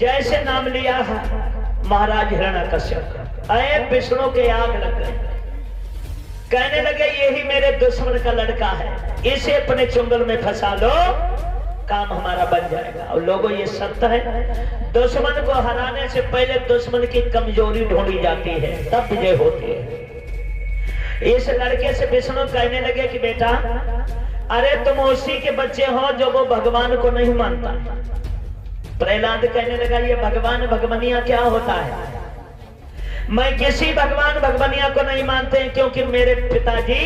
जैसे नाम लिया महाराज हिरण्यकश्यप, अये विष्णु के आग लग गए। कहने लगे यही मेरे दुश्मन का लड़का है, इसे अपने चुंगल में फंसा लो, काम हमारा बन जाएगा। और लोगों ये सत्य है, दुश्मन को हराने से पहले दुश्मन की कमजोरी ढूंढी जाती है, तब विजय होती है। इस लड़के से विष्णु कहने लगे कि बेटा, अरे तुम उसी के बच्चे हो जो वो भगवान को नहीं मानता। प्रहलाद कहने लगा ये भगवान भगवनिया क्या होता है? मैं किसी भगवान भगवनिया को नहीं मानते हैं, क्योंकि मेरे पिताजी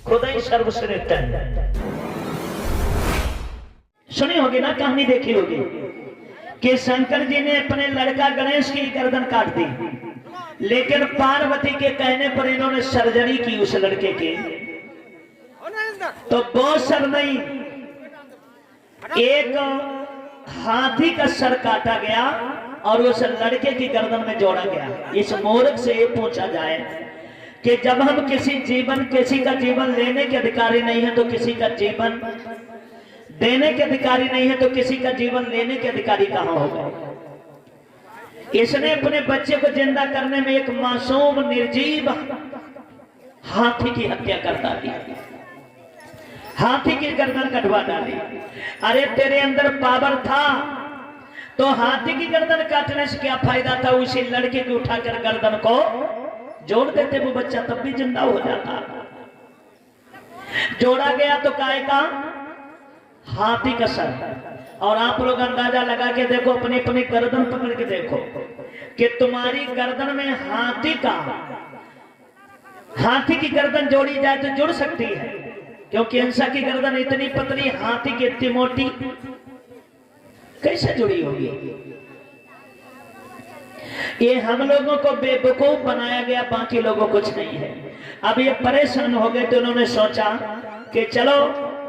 खुद ही सर्वश्रेष्ठ हैं। सुनी होगी ना, कहानी देखी होगी कि शंकर जी ने अपने लड़का गणेश की गर्दन काट दी, लेकिन पार्वती के कहने पर इन्होंने सर्जरी की उस लड़के की, तो वो सर नहीं, एक हाथी का सर काटा गया और उस लड़के की गर्दन में जोड़ा गया। इस मूर्ख से ये पूछा जाए कि जब हम किसी का जीवन लेने के अधिकारी नहीं है तो किसी का जीवन देने के अधिकारी नहीं है, तो किसी का जीवन लेने के अधिकारी कहां होगा? इसने अपने बच्चे को जिंदा करने में एक मासूम निर्जीव हाथी की हत्या कर डाली, हाथी की गर्दन कटवा डाली। अरे तेरे अंदर पावर था तो हाथी की गर्दन काटने से क्या फायदा था? उसी लड़के को उठाकर गर्दन को जोड़ देते, वो बच्चा तब भी जिंदा हो जाता। जोड़ा गया तो काय का? हाथी का सर। और आप लोग अंदाजा लगा के देखो, अपनी अपनी गर्दन पकड़ के देखो कि तुम्हारी गर्दन में हाथी की गर्दन जोड़ी जाए तो जुड़ सकती है, क्योंकि इंसा की गर्दन इतनी पतली, हाथी की इतनी मोटी, कैसे जुड़ी होगी? ये हम लोगों को बेवकूफ बनाया गया, बाकी लोगों कुछ नहीं है। अब ये परेशान हो गए तो उन्होंने सोचा कि चलो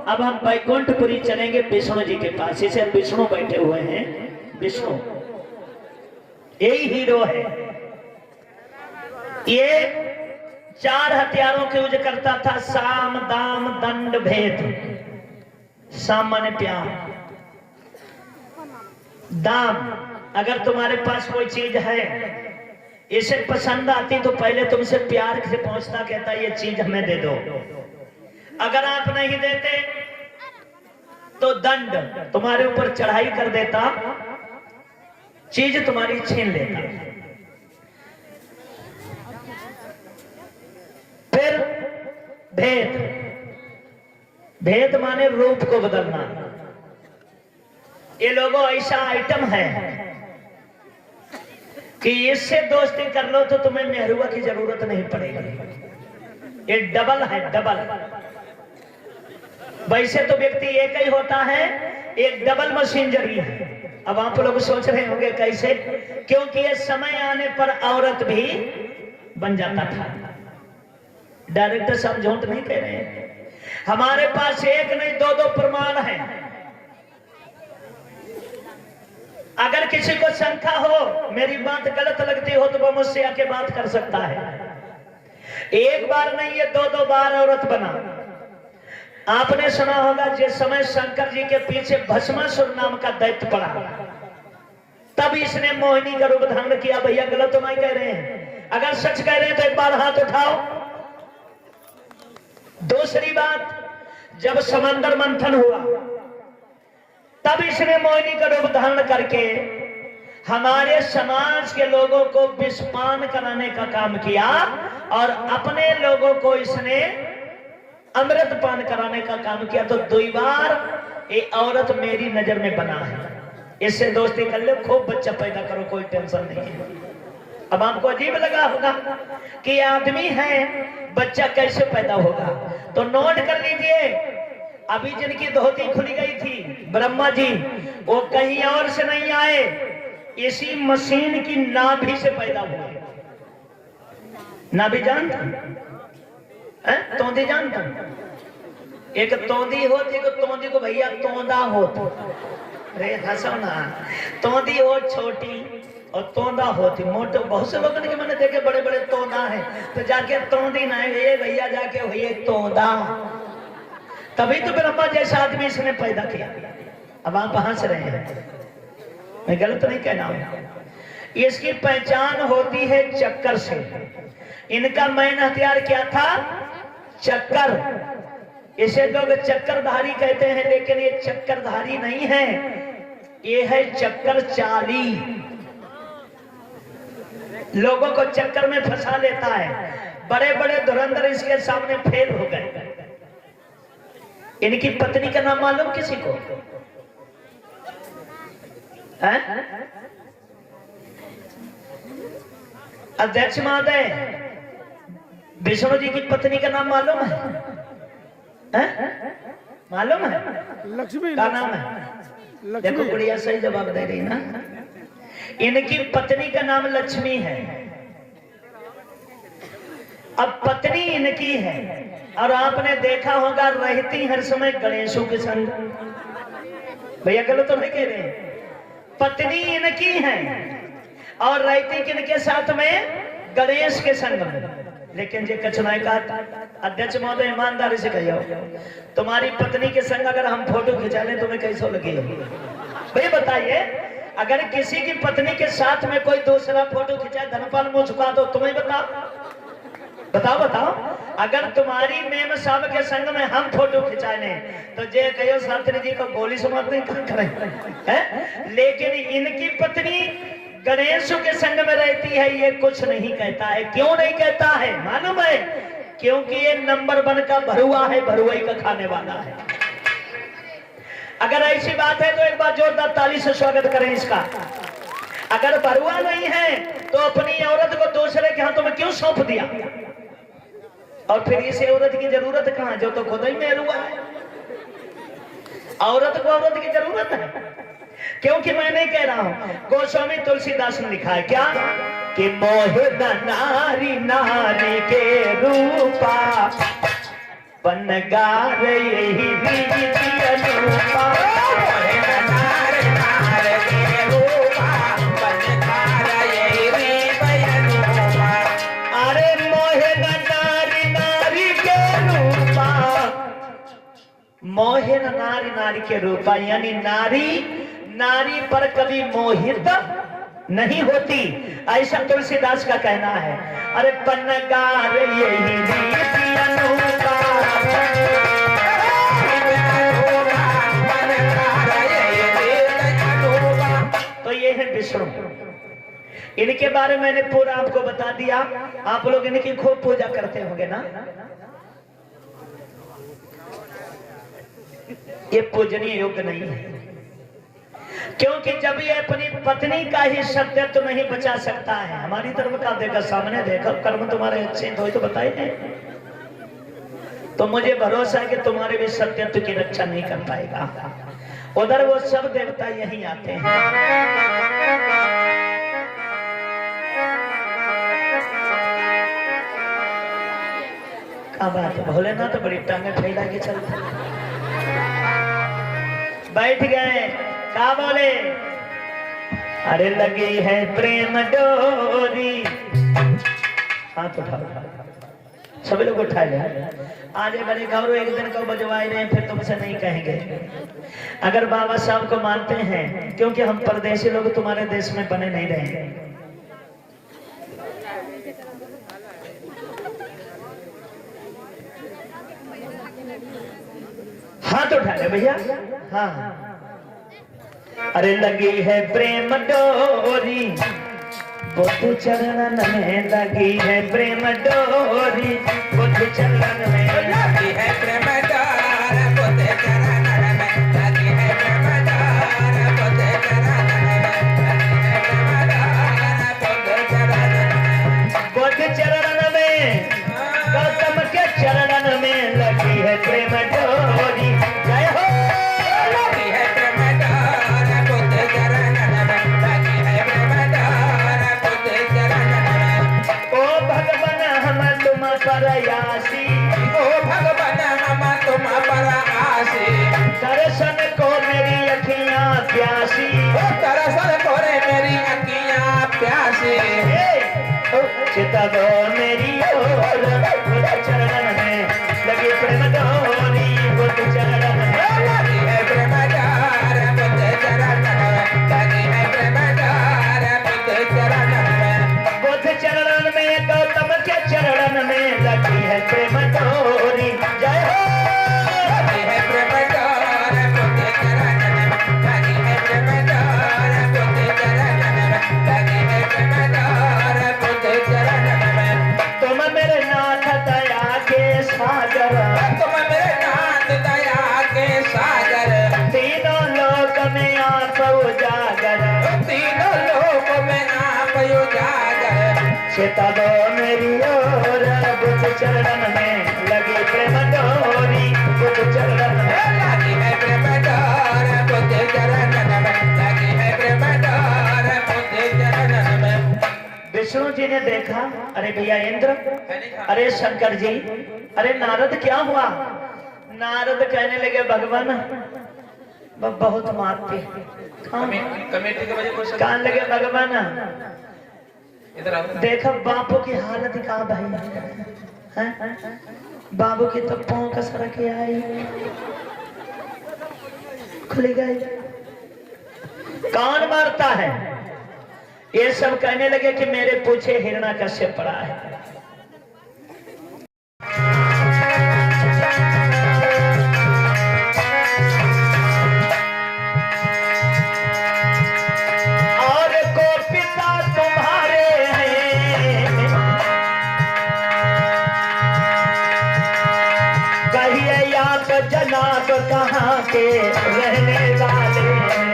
अब हम वैकुंठपुरी चलेंगे विष्णु जी के पास। इसे विष्णु बैठे हुए हैं, विष्णु यही हीरो है। ये 4 हथियारों के यूज करता था, साम दाम दंड भेद। साम माने प्यार, दाम अगर तुम्हारे पास कोई चीज है, इसे पसंद आती तो पहले तुमसे प्यार से पहुंचता, कहता ये चीज हमें दे दो। अगर आप नहीं देते तो दंड, तुम्हारे ऊपर चढ़ाई कर देता, चीज तुम्हारी छीन लेता। फिर भेद, भेद माने रूप को बदलना। ये लोगों ऐसा आइटम है कि इससे दोस्ती कर लो तो तुम्हें मेहरुआ की जरूरत नहीं पड़ेगी। ये डबल है, डबल। वैसे तो व्यक्ति एक ही होता है, एक डबल मशीनरी है। अब आप लोग सोच रहे होंगे कैसे? क्योंकि ये समय आने पर औरत भी बन जाता था। डायरेक्टर साहब झूठ नहीं कह रहे हैं, हमारे पास एक नहीं 2 प्रमाण है। अगर किसी को शंका हो, मेरी बात गलत लगती हो, तो वो मुझसे आके बात कर सकता है। एक बार नहीं, ये 2 बार औरत बना। आपने सुना होगा जिस समय शंकर जी के पीछे भस्मासुर नाम का दैत्य पड़ा, तब इसने मोहिनी का रूप धारण किया। भैया गलत तो नहीं कह रहे हैं? अगर सच कह रहे हैं तो एक बार हाथ उठाओ। दूसरी बात, जब समंदर मंथन हुआ तब इसने मोहिनी का रूप धारण करके हमारे समाज के लोगों को विषपान कराने का काम किया, और अपने लोगों को इसने अमृत पान कराने का काम किया। तो 2 बार ये औरत मेरी नजर में बना है। इससे दोस्ती कर लो, खूब बच्चा पैदा करो, कोई टेंशन नहीं है। अब आपको अजीब लगा होगा कि आदमी है, बच्चा कैसे पैदा होगा, तो नोट कर लीजिए। अभी जिनकी धोती खुली गई थी ब्रह्मा जी, वो कहीं और से नहीं आए, इसी मशीन की नाभि से पैदा हुए। नाभि जानता तोंदी जानता? एक तोंदी होती, एक तोंदी को भैया तोंदा होता। अरे हंसो ना, तोंदी हो छोटी और तोंदा होती मोटे। बहुत से लोगों ने मैंने देखे बड़े बड़े तोंदा है, तो जाके तोंदी ना है, ये भैया जाके हुई तोंदा। तभी तो ब्रह्मा जैसा आदमी इसने पैदा किया। अब आप हंस रहे हैं। मैं गलत नहीं कहना हूं। इसकी पहचान होती है चक्कर से। इनका मेन हथियार क्या था? चक्कर। इसे लोग चक्करधारी कहते हैं, लेकिन ये चक्करधारी नहीं है, ये है चक्कर चाली। लोगों को चक्कर में फंसा लेता है। बड़े बड़े धुरंधर इसके सामने फेल हो गए। इनकी पत्नी का नाम मालूम किसी को है? अध्यक्ष महोदय, विष्णु जी की पत्नी का नाम मालूम है? मालूम है? लक्ष्मी। क्या नाम है? देखो गुड़िया सही जवाब दे रही ना। इनकी पत्नी का नाम लक्ष्मी है। अब पत्नी इनकी है और आपने देखा होगा रहती हर समय गणेशों के संग। भैया गलत तो नहीं कह रहे हैं। पत्नी इनकी है और रहती किनके साथ में? गणेश के संग में। लेकिन ये कचनाई का अध्यक्ष महोदय ईमानदारी से कहियो, तुम्हारी पत्नी के संग अगर हम फोटो खिंचा लें तुम्हें कैसे लगे? भाई बताइए, अगर किसी की पत्नी के साथ में कोई दूसरा फोटो खिंचाए, धनपाल मुंह झुका दो, तुम्हें बताओ बताओ बताओ। अगर तुम्हारी मेम साहब के संग में हम फोटो खिंचाने तो जे कहो शास्त्री जी को गोली से मार दें, क्या करें? लेकिन इनकी पत्नी गणेश के संग में रहती है, ये कुछ नहीं कहता है। क्यों नहीं कहता है मालूम है? क्योंकि ये नंबर 1 का भरुआ है, भरुआ का खाने वाला है। अगर ऐसी बात है तो एक बार जोरदार ताली से स्वागत करें इसका। अगर भरुआ नहीं है तो अपनी औरत को दूसरे के हाथों में क्यों सौंप दिया? और फिर इस औरत की जरूरत कहां, जो तो खुद ही मेरुआ है। औरत को औरत की जरूरत है, क्योंकि मैं नहीं कह रहा हूं, गोस्वामी तुलसीदास ने लिखा है क्या कि मोहे नारी नारी के रूपा बनगार यही अनुपा। अरे मोहे नारी नारी के रूपा, मोहे नारी नारी के रूपा, यानी नारी नारी पर कभी मोहित नहीं होती, ऐसा तुलसीदास का कहना है। अरे पन्नगार यही रीति अनुपा, तो ये है विष्णु। इनके बारे में मैंने पूरा आपको बता दिया। आप लोग इनकी खूब पूजा करते होंगे ना। ये पूजनीय योग्य नहीं है, क्योंकि जब ये अपनी पत्नी का ही सत्यत्व तो नहीं बचा सकता है। हमारी तरफ का देखा, सामने देखा, कर्म तुम्हारे अच्छे तो बताइए, तो मुझे भरोसा है कि तुम्हारे भी सत्यत्व की रक्षा नहीं कर पाएगा। उधर वो सब देवता यही आते हैं। क्या बात है, भोलेनाथ तो बड़ी टांगे फैला के चलते। बैठ गए, क्या बोले? अरे लगी है प्रेम डोरी। हाथ उठाओ, सभी लोग उठा ले। आज बड़े गौरव एक दिन को बजवाए रहे, फिर तुमसे नहीं कहेंगे। अगर बाबा साहब को मानते हैं, क्योंकि हम परदेशी लोग तुम्हारे देश में बने नहीं रहेंगे। हाथ उठा ले भैया। हाँ, अरे लगी है प्रेम डोरी, बुद्ध चरणन में लगी है प्रेम डोरी, बुद्ध चरणन में लगी है प्रेम डोरी, बुद्ध चरणन में लगी है प्रेम डोरी, बुद्ध चरणन में, बुद्ध चरणन में, गौतम के चरणन में लगी है प्रेम डोरी। जय हो। परयासी, ओ भगवान हम तुम पर आसी, दर्शन को मेरी अखियां प्यासी, दर्शन को मेरी अखियां प्यासी, चितवो मेरी ओर, बुद्ध चरणन में लगी प्रेम डोरी, बुद्ध चरणन में लगी है प्रेम डोरी, बुद्ध चरणन में लगी है सीता दो मेरी ओर बुद्ध चरण में लगी प्रेम डोरी बुद्ध चरण में लगी है प्रेम डोर बुद्ध चरण में लगी है प्रेम डोर बुद्ध चरण में। विष्णु जी ने देखा, अरे भैया इंद्र, अरे शंकर जी, अरे नारद क्या हुआ? नारद कहने लगे भगवान बहुत मारते कमेटी के वजह से कहने लगे भगवान इधर आओ। देखो बापू की हालत क्या भाई है? बाबू की तो पाँव का सड़क आई खुल गई। कौन मारता है? ये सब कहने लगे कि मेरे पूछे हिरण्याकश्यप पड़ा है। और को पिता तुम्हारे हैं, कहिए आप जनाब कहाँ के रहने वाले हैं?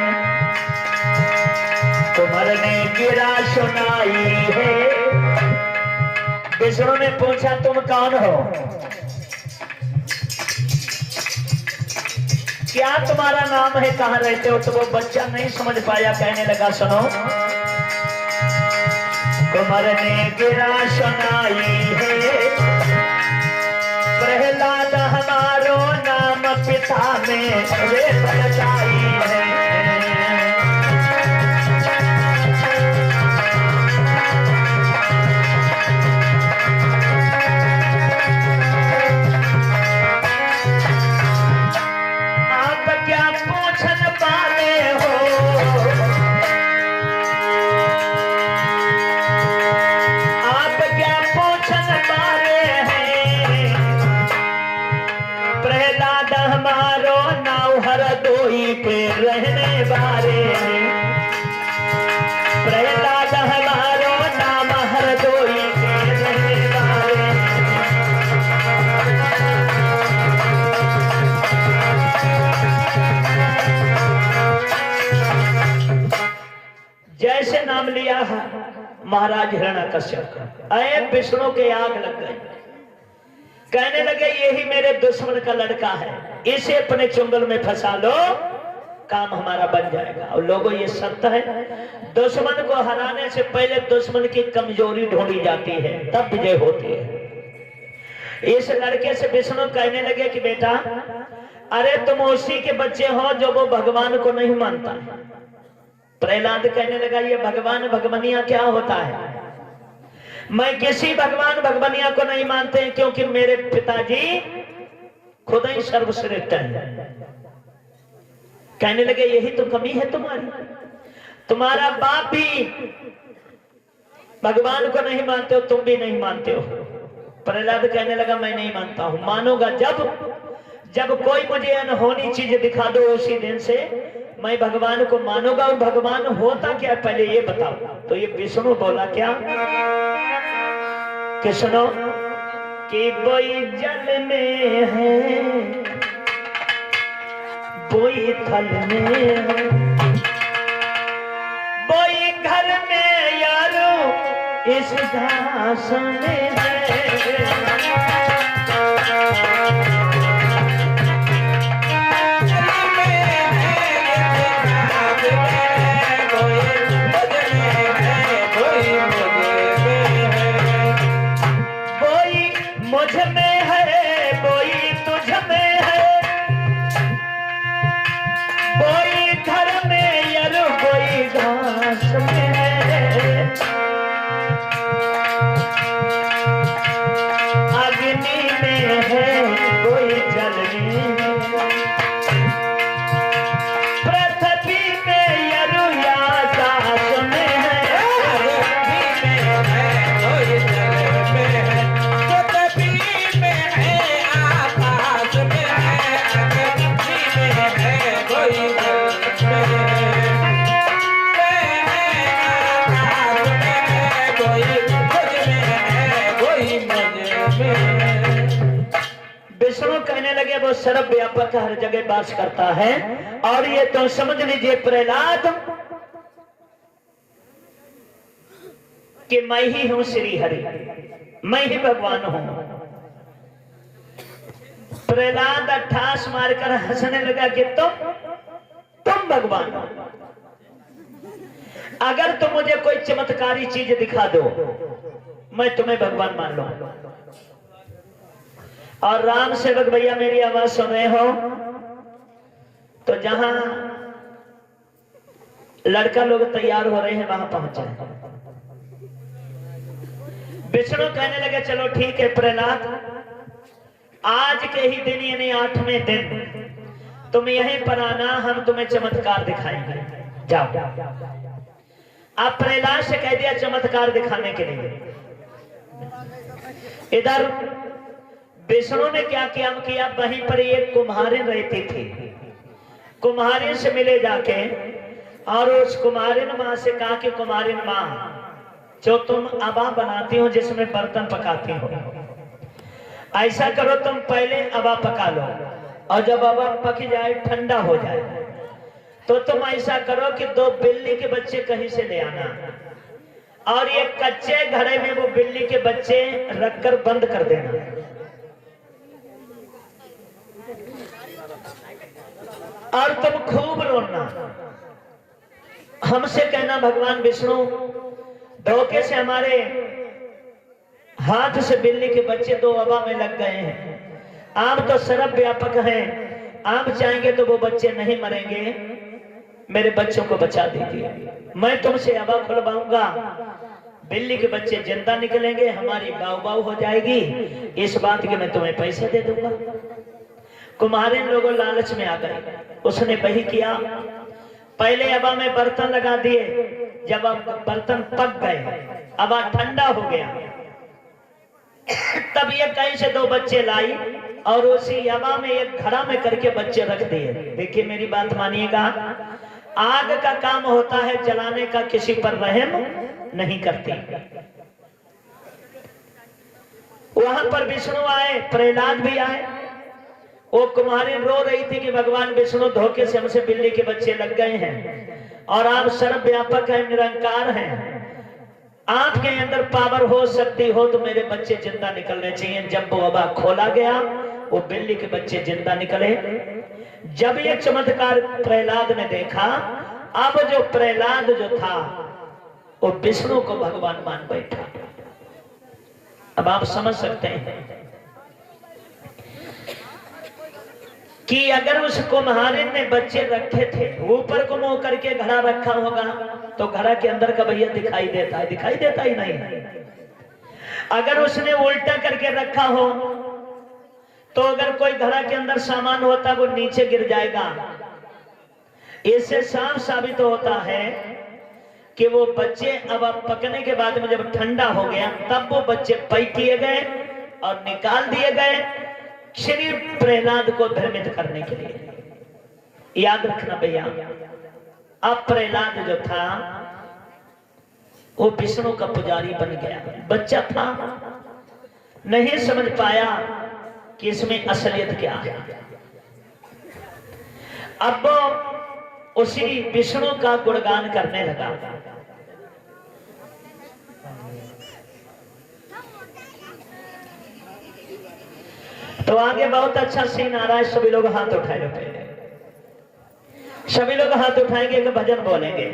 तुमने गिरा सुनाई है। विष्णु ने पूछा तुम कौन हो? क्या तुम्हारा नाम है? कहाँ रहते हो? तो वो बच्चा नहीं समझ पाया, कहने लगा सुनो, कुमार ने गिरा सुनाई है, प्रहलाद हमारो नाम पिता में वे बताई है। रहने वाले प्रहलाद हमारो नाम हरदोई के रहने वाले। जैसे नाम लिया है महाराज हिरण्याकश्यप, अये विष्णु के आग लग गए। कहने लगे यही मेरे दुश्मन का लड़का है, इसे अपने चुंगल में फंसा लो, काम हमारा बन जाएगा। और लोगों ये सत्य है, दुश्मन को हराने से पहले दुश्मन की कमजोरी ढूंढी जाती है, तब विजय होती है। इस लड़के से विष्णु कहने लगे कि बेटा, अरे तुम उसी के बच्चे हो जो वो भगवान को नहीं मानता। प्रहलाद कहने लगा ये भगवान भगवनिया क्या होता है? मैं किसी भगवान भगवनिया को नहीं मानते हैं, क्योंकि मेरे पिताजी खुद ही सर्वश्रेष्ठ है। कहने लगे यही तो कमी है तुम्हारी, तुम्हारा बाप भी भगवान को नहीं मानते हो, तुम भी नहीं मानते हो। प्रहलाद कहने लगा मैं नहीं मानता हूं, मानूंगा जब कोई मुझे अनहोनी चीज दिखा दो, उसी दिन से मैं भगवान को मानूंगा। और भगवान होता क्या पहले ये बताओ। तो ये विष्णु बोला क्या कि सुनो कि कोई जल में है, कोई थल में है, कोई घर में यारो इस घास में है। मुझ में है कोई तुझ में है, कोई घर में यारो कोई घास में है। अग्नि में है कोई जल में, पृथ्वी में यारो आकाश में है। कोई जल में है, विष्णु कहने लगे वो सर्वव्यापक हर जगह वास करता है। और ये तो समझ लीजिए प्रहलाद कि मैं ही हूं श्री हरि, मैं ही भगवान हूं। प्रहलाद ठास मारकर हंसने लगा कि तुम भगवान हो। अगर तुम मुझे कोई चमत्कारी चीज दिखा दो, मैं तुम्हें भगवान मान लूं। और राम सेवक भैया मेरी आवाज सुन रहे हो तो जहां लड़का लोग तैयार हो रहे हैं वहां पहुंच जाए। विष्णु कहने लगे चलो ठीक है प्रहलाद, आज के ही दिन यानी 8वें दिन तुम यहीं पर आना, हम तुम्हें चमत्कार दिखाएंगे, जाओ। आप प्रहलाद से कह दिया चमत्कार दिखाने के लिए। इधर विष्णु ने क्या किया, वहीं पर एक कुम्हारिन रहती थी। कुम्हारिन से मिले जाके और उस कुम्हारिन माँ से कहा कि कुम्हारिन माँ, जो तुम अबा बनाती हो जिसमें बर्तन पकाती हो, ऐसा करो तुम पहले अबा पका लो, और जब अबा पक जाए ठंडा हो जाए तो तुम ऐसा करो कि 2 बिल्ली के बच्चे कहीं से ले आना, और ये कच्चे घड़े में वो बिल्ली के बच्चे रखकर बंद कर देना। और तुम खूब रोना, हमसे कहना भगवान विष्णु धोखे से हमारे हाथ से बिल्ली के बच्चे 2 अबा में लग गए हैं। आप तो सर्व व्यापक हैं, आप चाहेंगे तो वो बच्चे नहीं मरेंगे, मेरे बच्चों को बचा दीजिए। मैं तुमसे अबा खुलवाऊंगा, बिल्ली के बच्चे जिंदा निकलेंगे, हमारी बाऊ बाऊ हो जाएगी, इस बात के मैं तुम्हें पैसे दे दूंगा। कुम्हारिन लोगों लालच में आ गए। उसने वही किया, पहले अबा में बर्तन लगा दिए, जब अब बर्तन पक गए, अबा ठंडा हो गया, तब ये कहीं से 2 बच्चे लाई और उसी अबा में एक घड़ा में करके बच्चे रख दिए। देखिए मेरी बात मानिएगा, आग का काम होता है जलाने का, किसी पर रहम नहीं करती। वहां पर विष्णु आए, प्रहलाद भी आए। वो कुम्हारिन रो रही थी कि भगवान विष्णु धोखे से हमसे बिल्ली के बच्चे लग गए हैं, और आप सर्वव्यापक हैं, निरंकार हैं, आपके अंदर पावर हो सकती हो तो मेरे बच्चे जिंदा निकलने चाहिए। जब वो अबा खोला गया, वो बिल्ली के बच्चे जिंदा निकले। जब ये चमत्कार प्रहलाद ने देखा, अब जो प्रहलाद जो था वो विष्णु को भगवान मान बैठा। अब आप समझ सकते हैं कि अगर उस कुम्हारिन ने बच्चे रखे थे, ऊपर को मुंह करके घड़ा रखा होगा तो घड़ा के अंदर का भैया दिखाई देता है, दिखाई देता ही नहीं। अगर उसने उल्टा करके रखा हो तो अगर कोई घड़ा के अंदर सामान होता वो नीचे गिर जाएगा। इससे साफ साबित होता है कि वो बच्चे अब पकने के बाद में जब ठंडा हो गया तब वो बच्चे पैक किए गए और निकाल दिए गए, श्री प्रहलाद को भ्रमित करने के लिए। याद रखना भैया, अब प्रहलाद जो था वो विष्णु का पुजारी बन गया। बच्चा था, नहीं समझ पाया कि इसमें असलियत क्या है। अब वो उसी विष्णु का गुणगान करने लगा। तो आगे बहुत अच्छा सीन आ रहा है, सभी लोग हाथ उठाए लो। पहले सभी लोग हाथ उठाएंगे, एक भजन बोलेंगे।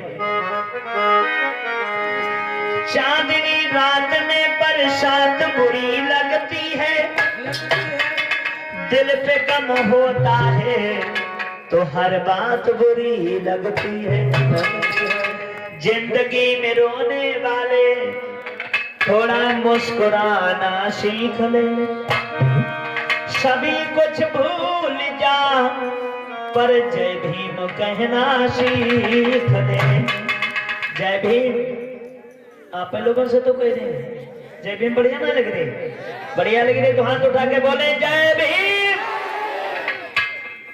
चांदनी रात में बरसात बुरी लगती है, दिल पे गम होता है तो हर बात बुरी लगती है। जिंदगी में रोने वाले थोड़ा मुस्कुराना सीख ले, सभी कुछ भूल जा पर जय भीम कहना सीख ले। जय भीम आप लोगों से तो कह रहे जय भीम बढ़िया ना लग रही? बढ़िया लग रही तो हाथ उठा के बोले जय भीम।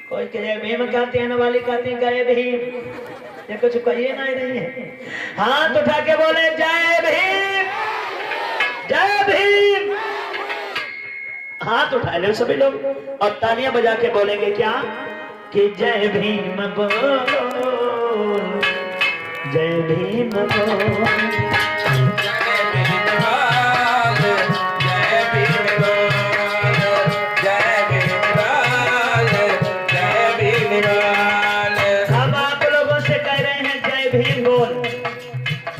कोई के जय भीम कहते हैं ना, वाली कहती जय भीम, ये कुछ कहिए ना रही है। हाथ उठा के बोले जय भीम, जय भीम। हाथ उठा ले सभी लोग और तालियां बजा के बोलेंगे क्या कि जय भीम बोल, जय भीम बोल,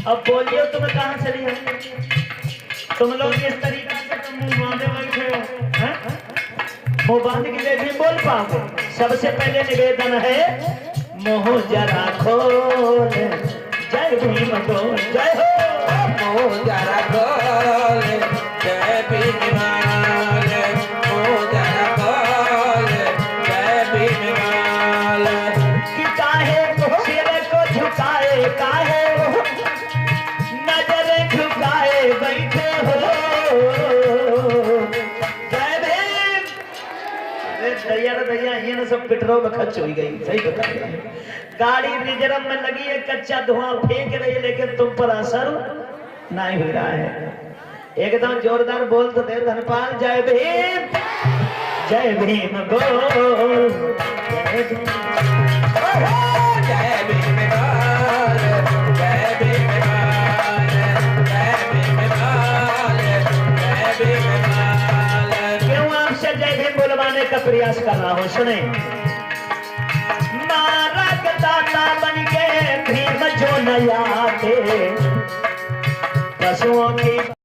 अब बोलिए तुम कहाँ चली हो? तुम लोग इस तरीका से तुम मुंह बांधे बैठे हो, हैं? मुंह बांध के भी बोल पाओगे? सबसे पहले निवेदन है मुंह जरा खोल, जय भीम बोल, जय हो। मुंह जरा खोल, जय भीम बोल, मुंह जरा खोल, जय भीम बोल। कि काहे सिर को झुकाए, काहे नजर झुकाए बैठे हो, जय भीम। अरे दैया रे दैया, ये ना सब पेट्रोल खर्च हो गई, सही बता रहे हैं। गाड़ी रिजर्व में लगी है, कच्चा धुआं फेंक रही है, लेकिन तुम पर असर नहीं हो रहा है। एकदम जोरदार बोल तो दे धनपाल, जय भीम, जय भीम बोल, जय भीम, जय भीम बोल, जय भीम बोल, जय भीम बोल, जय भीम बोल। क्यों आपसे जय भीम बुलवाने का प्रयास कर रहा हूं? सुने। मारक दाता बन के भीम जो नया थे, पशुओं की